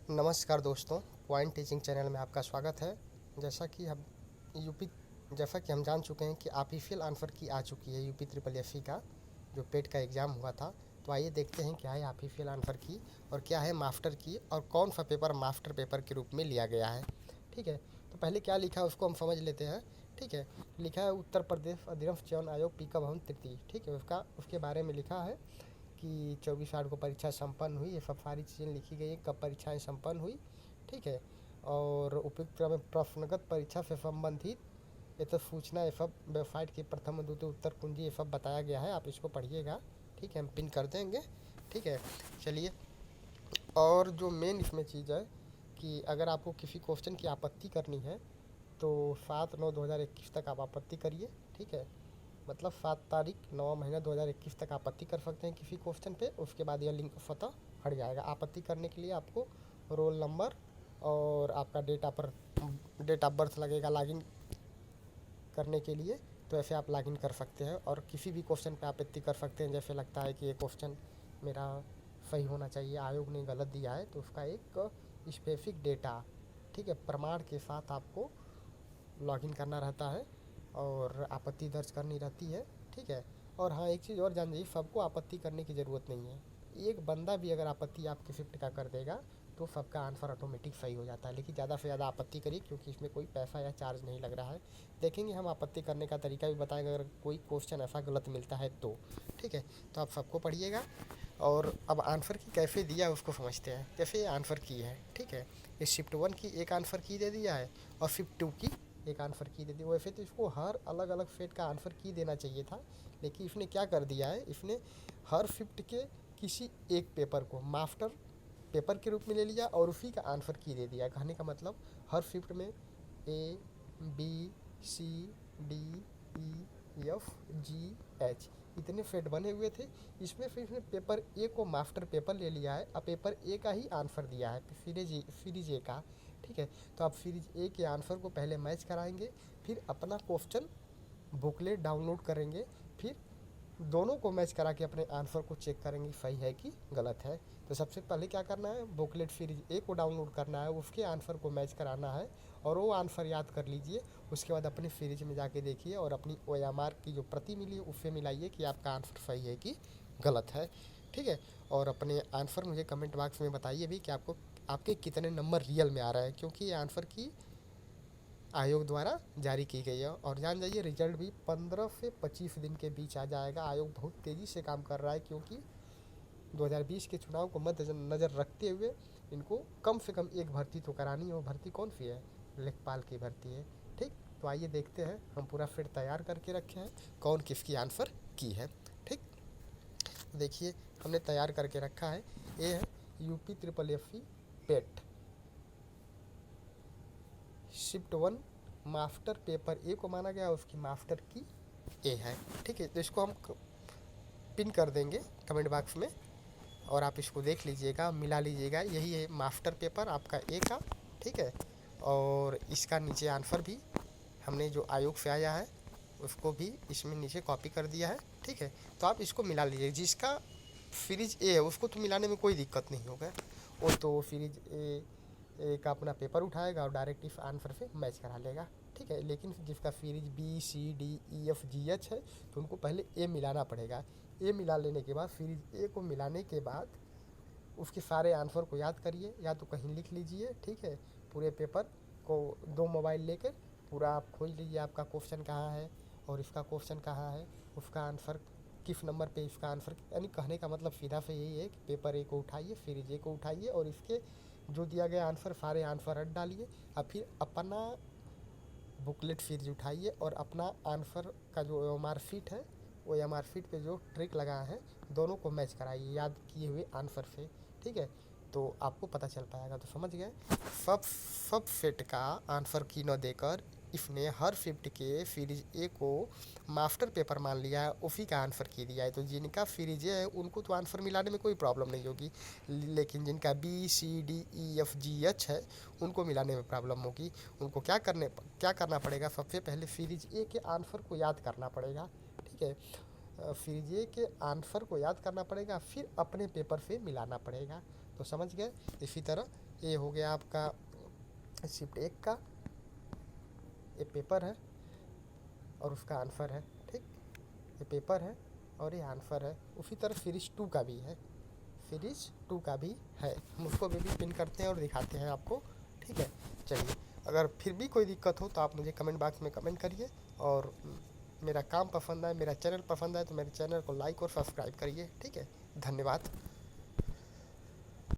नमस्कार दोस्तों, point teaching channel में आपका स्वागत है। जैसा कि हम यूपी जैसा कि हम जान चुके हैं कि ऑफिशियल आंसर की आ चुकी है यूपी ट्रिपल एस सी का जो पेट का एग्ज़ाम हुआ था। तो आइए देखते हैं क्या है ऑफिशियल आंसर की और क्या है मास्टर की और कौन सा पेपर मास्टर पेपर के रूप में लिया गया है। ठीक है, तो पहले क्या लिखा है उसको हम समझ लेते हैं। ठीक है, लिखा है उत्तर प्रदेश अधिरफ चयन आयोग पीका भवन तृतीय। ठीक है, उसके बारे में लिखा है कि 24/8 को परीक्षा संपन्न हुई। ये सब सारी चीज़ें लिखी गई हैं, कब परीक्षाएं संपन्न हुई। ठीक है, और उपयुक्त क्रम में प्रश्नगत परीक्षा से संबंधित ये सब सूचना, ये सब वेबसाइट की प्रथम द्वितीय उत्तर कुंजी ये सब बताया गया है। आप इसको पढ़िएगा। ठीक है, हम पिन कर देंगे। ठीक है, चलिए। और जो मेन इसमें चीज़ है कि अगर आपको किसी क्वेश्चन की आपत्ति करनी है तो 7/9/2021 तक आप आपत्ति करिए। ठीक है, मतलब 7 तारीख 9 महीना 2021 तक आपत्ति कर सकते हैं किसी क्वेश्चन पे। उसके बाद यह लिंक स्वतः हट जाएगा। आपत्ति करने के लिए आपको रोल नंबर और आपका डेट ऑफ बर्थ लगेगा लॉगिन करने के लिए। तो ऐसे आप लॉगिन कर सकते हैं और किसी भी क्वेश्चन पे आपत्ति कर सकते हैं। जैसे लगता है कि ये क्वेश्चन मेरा सही होना चाहिए, आयोग ने गलत दिया है, तो उसका एक स्पेसिफिक डेटा, ठीक है, प्रमाण के साथ आपको लॉगिन करना रहता है और आपत्ति दर्ज करनी रहती है। ठीक है, और हाँ, एक चीज़ और जान जाइए, सबको आपत्ति करने की ज़रूरत नहीं है। एक बंदा भी अगर आपत्ति आपके शिफ्ट का कर देगा तो सबका आंसर ऑटोमेटिक सही हो जाता है। लेकिन ज़्यादा से ज़्यादा आपत्ति करिए क्योंकि इसमें कोई पैसा या चार्ज नहीं लग रहा है। देखेंगे हम आपत्ति करने का तरीका भी बताएंगे अगर कोई क्वेश्चन ऐसा गलत मिलता है तो। ठीक है, तो आप सबको पढ़िएगा। और अब आंसर की कैसे दिया उसको समझते हैं। जैसे ये आंसर की है, ठीक है, ये शिफ्ट 1 की एक आंसर की दे दिया है और शिफ्ट 2 की एक आंसर की दे दी। वैसे तो इसको हर अलग अलग सेट का आंसर की देना चाहिए था, लेकिन इसने क्या कर दिया है, इसने हर शिफ्ट के किसी एक पेपर को मास्टर पेपर के रूप में ले लिया और उसी का आंसर की दे दिया। कहने का मतलब हर शिफ्ट में A B C D E F G H इतने सेट बने हुए थे। इसमें फिर इसने पेपर ए को मास्टर पेपर ले लिया है और पेपर ए का ही आंसर दिया है, सीरीज ए का। ठीक है, तो आप सीरीज ए के आंसर को पहले मैच कराएंगे, फिर अपना क्वेश्चन बुकलेट डाउनलोड करेंगे, फिर दोनों को मैच करा के अपने आंसर को चेक करेंगे सही है कि गलत है। तो सबसे पहले क्या करना है, बुकलेट सीरीज ए को डाउनलोड करना है, उसके आंसर को मैच कराना है और वो आंसर याद कर लीजिए। उसके बाद अपनी सीरीज में जाके देखिए और अपनी OMR की जो प्रति मिली है उससे मिलाइए कि आपका आंसर सही है कि गलत है। ठीक है, और अपने आंसर मुझे कमेंट बॉक्स में बताइए भी कि आपको आपके कितने नंबर रियल में आ रहा है, क्योंकि ये आंसर की आयोग द्वारा जारी की गई है। और जान जाइए रिजल्ट भी 15 से 25 दिन के बीच आ जाएगा। आयोग बहुत तेज़ी से काम कर रहा है क्योंकि 2020 के चुनाव को मद्देनज़र रखते हुए इनको कम से कम एक भर्ती तो करानी है। वो भर्ती कौन सी है, लेखपाल की भर्ती है। ठीक, तो आइए देखते हैं, हम पूरा फिर तैयार करके रखे हैं कौन किसकी आंसर की है। ठीक, देखिए हमने तैयार करके रखा है। ये है UP triple S C PET shift 1 master paper A को माना गया, उसकी मास्टर की ए है। ठीक है, तो इसको हम पिन कर देंगे कमेंट बॉक्स में और आप इसको देख लीजिएगा, मिला लीजिएगा। यही है मास्टर पेपर आपका ए का। ठीक है, और इसका नीचे आंसर भी हमने जो आयोग से आया है उसको भी इसमें नीचे कॉपी कर दिया है। ठीक है, तो आप इसको मिला लीजिए। जिसका सीरीज ए है उसको तो मिलाने में कोई दिक्कत नहीं होगा, वो तो सीरीज ए का अपना पेपर उठाएगा और डायरेक्ट इस आंसर से मैच करा लेगा। ठीक है, लेकिन जिसका series B C D E F G H है तो उनको पहले ए मिलाना पड़ेगा। ए मिला लेने के बाद सीरीज ए को मिलाने के बाद उसके सारे आंसर को याद करिए या तो कहीं लिख लीजिए। ठीक है, पूरे पेपर को 2 मोबाइल लेकर पूरा आप खोज लीजिए, आपका क्वेश्चन कहाँ है और इसका क्वेश्चन कहाँ है, उसका आंसर किस नंबर पे इसका आंसर। यानी कहने का मतलब सीधा से यही है कि पेपर ए को उठाइए, सीरीज ए को उठाइए और इसके जो दिया गया आंसर सारे आंसर रट डालिए और फिर अपना बुकलेट सीरीज उठाइए और अपना आंसर का जो OMR शीट है वो OMR शीट पे जो ट्रिक लगा है दोनों को मैच कराइए याद किए हुए आंसर से। ठीक है, तो आपको पता चल पाएगा। तो समझ गए, सब सेट का आंसर की न देकर इसने हर शिफ्ट के सीरीज ए को मास्टर पेपर मान लिया है, उसी का आंसर की दिया है। तो जिनका सीरीज ए है उनको तो आंसर मिलाने में कोई प्रॉब्लम नहीं होगी, लेकिन जिनका B C D E F G H है उनको मिलाने में प्रॉब्लम होगी। उनको क्या करना पड़ेगा, सबसे पहले सीरीज ए के आंसर को याद करना पड़ेगा। ठीक है, सीरीज ए के आंसर को याद करना पड़ेगा, फिर अपने पेपर से मिलाना पड़ेगा। तो समझ गए। इसी तरह ये हो गया आपका शिफ्ट 1 का, ये पेपर है और उसका आंसर है, ठीक। ये पेपर है और ये आंसर है। उसी तरह सीरीज 2 का भी है, सीरीज 2 का भी है। हम उसको भी पिन करते हैं और दिखाते हैं आपको, ठीक है। चलिए, अगर फिर भी कोई दिक्कत हो तो आप मुझे कमेंट बॉक्स में कमेंट करिए, और मेरा काम पसंद आए, मेरा चैनल पसंद आए तो मेरे चैनल को लाइक और सब्सक्राइब करिए, ठीक है। धन्यवाद।